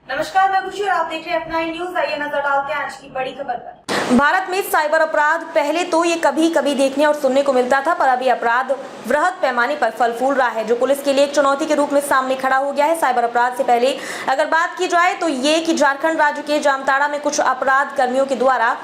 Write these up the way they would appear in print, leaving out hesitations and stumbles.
नमस्कार, मैं खुशी और आप देख रहे हैं अपना न्यूज। आइए नजर डालते हैं आज की बड़ी खबर पर। भारत में साइबर अपराध पहले तो ये कभी कभी देखने और सुनने को मिलता था, पर अभी अपराध वृहद पैमाने पर फल फूल रहा है, जो पुलिस के लिए एक चुनौती के रूप में सामने खड़ा हो गया है। साइबर अपराध से पहले अगर बात की जाए तो ये कि झारखंड राज्य के जामताड़ा में कुछ अपराध कर्मियों के द्वारा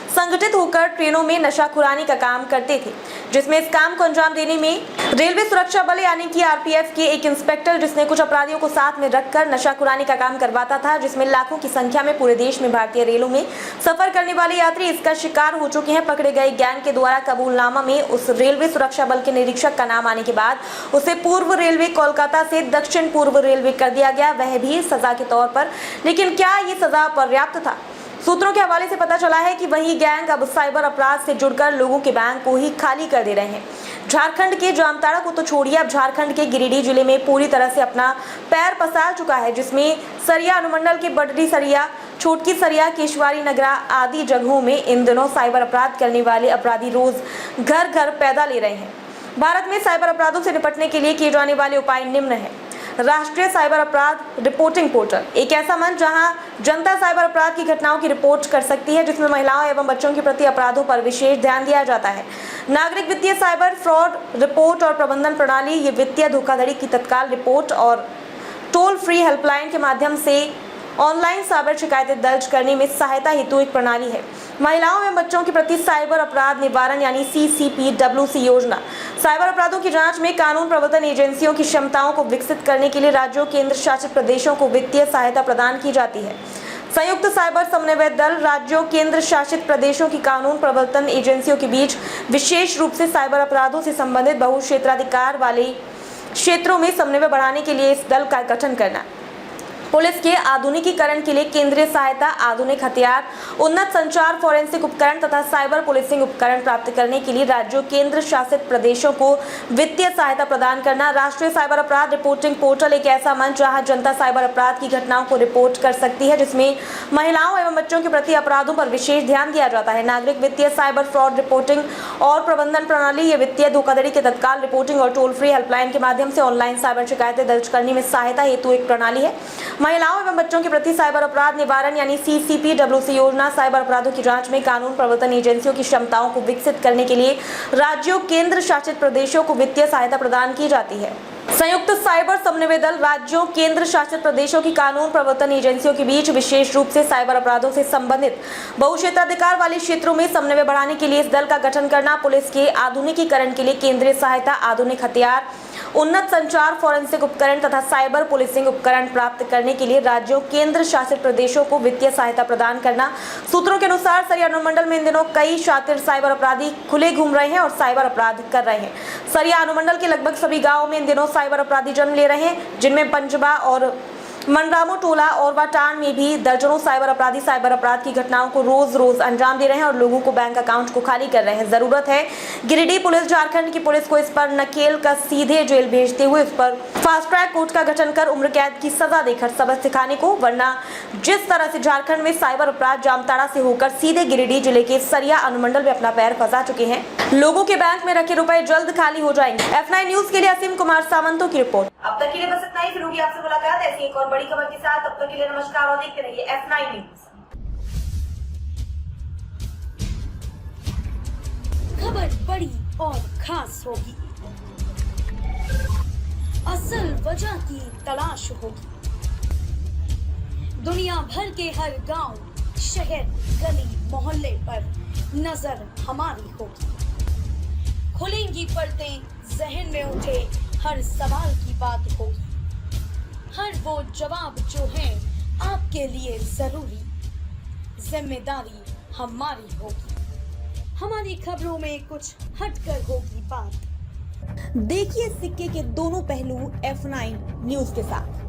संगठित होकर ट्रेनों में नशाखुरानी का काम करते थे, जिसमें इस काम को अंजाम देने में रेलवे सुरक्षा बल यानी कि आरपीएफ के एक इंस्पेक्टर, जिसने कुछ अपराधियों को साथ में रखकर नशाखुरानी का काम करवाता था, जिसमें लाखों की संख्या में पूरे देश में भारतीय रेलों में सफर करने वाले यात्री इसका शिकार हो चुके हैं। पकड़े गए गैंग के द्वारा कबूलनामा में उस रेलवे सुरक्षा बल के निरीक्षक का नाम आने के बाद उसे पूर्व रेलवे कोलकाता से दक्षिण पूर्व रेलवे कर दिया गया, वह भी सजा के तौर पर। लेकिन क्या ये सजा पर्याप्त था? सूत्रों के हवाले से पता चला है कि वही गैंग अब साइबर अपराध से जुड़कर लोगों के बैंक को ही खाली कर दे रहे हैं। झारखंड के जामताड़ा को तो छोड़िए, अब झारखंड के गिरिडीह जिले में पूरी तरह से अपना पैर पसार चुका है, जिसमें सरिया अनुमंडल के बडरी सरिया, छोटकी सरिया, केशवारी नगरा आदि जगहों में इन दिनों साइबर अपराध करने वाले अपराधी रोज घर घर पैदा ले रहे हैं। भारत में साइबर अपराधों से निपटने के लिए किए जाने वाले उपाय निम्न है। राष्ट्रीय साइबर अपराध रिपोर्टिंग पोर्टल एक ऐसा मंच जहां जनता साइबर अपराध की घटनाओं की रिपोर्ट कर सकती है, जिसमें महिलाओं एवं बच्चों के प्रति अपराधों पर विशेष ध्यान दिया जाता है। नागरिक वित्तीय साइबर फ्रॉड रिपोर्ट और प्रबंधन प्रणाली, ये वित्तीय धोखाधड़ी की तत्काल रिपोर्ट और टोल फ्री हेल्पलाइन के माध्यम से ऑनलाइन साइबर शिकायतें दर्ज करने में सहायता हेतु एक प्रणाली है। महिलाओं एवं बच्चों के प्रति साइबर अपराध निवारण यानी CCPWC योजना, साइबर अपराधों की जांच में कानून प्रवर्तन एजेंसियों की क्षमताओं को विकसित करने के लिए राज्यों, केंद्र शासित प्रदेशों को वित्तीय सहायता प्रदान की जाती है। संयुक्त साइबर समन्वय दल राज्यों, केंद्र शासित प्रदेशों की कानून प्रवर्तन एजेंसियों के बीच विशेष रूप से साइबर अपराधों से संबंधित बहुक्षेत्राधिकार वाले क्षेत्रों में समन्वय बढ़ाने के लिए इस दल का गठन करना। पुलिस के आधुनिकीकरण के लिए केंद्रीय सहायता, आधुनिक हथियार, उन्नत संचार, फॉरेंसिक उपकरण तथा साइबर पुलिसिंग उपकरण प्राप्त करने के लिए राज्यों, केंद्र शासित प्रदेशों को वित्तीय सहायता प्रदान करना। राष्ट्रीय साइबर अपराध रिपोर्टिंग पोर्टल एक ऐसा मंच जहां जनता साइबर अपराध की घटनाओं को रिपोर्ट कर सकती है, जिसमें महिलाओं एवं बच्चों के प्रति अपराधों पर विशेष ध्यान दिया जाता है। नागरिक वित्तीय साइबर फ्रॉड रिपोर्टिंग और प्रबंधन प्रणाली, ये वित्तीय धोखाधड़ी के तत्काल रिपोर्टिंग और टोल फ्री हेल्पलाइन के माध्यम से ऑनलाइन साइबर शिकायतें दर्ज करने में सहायता हेतु एक प्रणाली है। महिलाओं एवं बच्चों के प्रति साइबर अपराध निवारण यानी CCPWC योजना, साइबर अपराधों की जांच में कानून प्रवर्तन एजेंसियों की क्षमताओं को विकसित करने के लिए राज्यों, केंद्र शासित प्रदेशों को वित्तीय सहायता प्रदान की जाती है। संयुक्त साइबर समन्वय दल राज्यों, केंद्र शासित प्रदेशों की कानून प्रवर्तन एजेंसियों के बीच विशेष रूप से साइबर अपराधों से संबंधित बहुक्षेत्राधिकार वाले क्षेत्रों में समन्वय बढ़ाने के लिए इस दल का गठन करना। पुलिस के आधुनिकीकरण के लिए केंद्रीय सहायता, आधुनिक हथियार, उन्नत संचार, फॉरेंसिक उपकरण तथा साइबर पुलिसिंग उपकरण प्राप्त करने के लिए राज्यों, केंद्र शासित प्रदेशों को वित्तीय सहायता प्रदान करना। सूत्रों के अनुसार सरिया अनुमंडल में इन दिनों कई शातिर साइबर अपराधी खुले घूम रहे हैं और साइबर अपराध कर रहे हैं। सरिया अनुमंडल के लगभग सभी गाँव में इन दिनों साइबर अपराधी जन्म ले रहे हैं, जिनमें पंजबा और मनरामो टोला और वाटान में भी दर्जनों साइबर अपराधी साइबर अपराध की घटनाओं को रोज रोज अंजाम दे रहे हैं और लोगों को बैंक अकाउंट को खाली कर रहे हैं। जरूरत है गिरिडीह पुलिस, झारखंड की पुलिस को इस पर नकेल का सीधे जेल भेजते हुए इस पर फास्ट ट्रैक कोर्ट का गठन कर उम्र कैद की सजा देकर सबक सिखाने को, वरना जिस तरह से झारखंड में साइबर अपराध जामताड़ा से होकर सीधे गिरिडीह जिले के सरिया अनुमंडल में अपना पैर फंसा चुके हैं, लोगों के बैंक में रखे रुपए जल्द खाली हो जाएंगे। F9 न्यूज के लिए असीम कुमार सावंतों की रिपोर्ट। अब तक के लिए बस इतना ही, फिर होगी आपसे मुलाकात ऐसी एक और बड़ी खबर के साथ। तब तक के लिए नमस्कार और देखते रहिए F9 न्यूज। खबर बड़ी और खास होगी, असल वजह की तलाश होगी, दुनिया भर के हर गांव, शहर, गली, मोहल्ले पर नजर हमारी होगी। खुलेंगी पर्दें, जहन में उठे हर सवाल की बात होगी, हर वो जवाब जो है आपके लिए जरूरी, जिम्मेदारी हमारी होगी। हमारी खबरों में कुछ हटकर होगी बात। देखिए सिक्के के दोनों पहलू F9 न्यूज के साथ।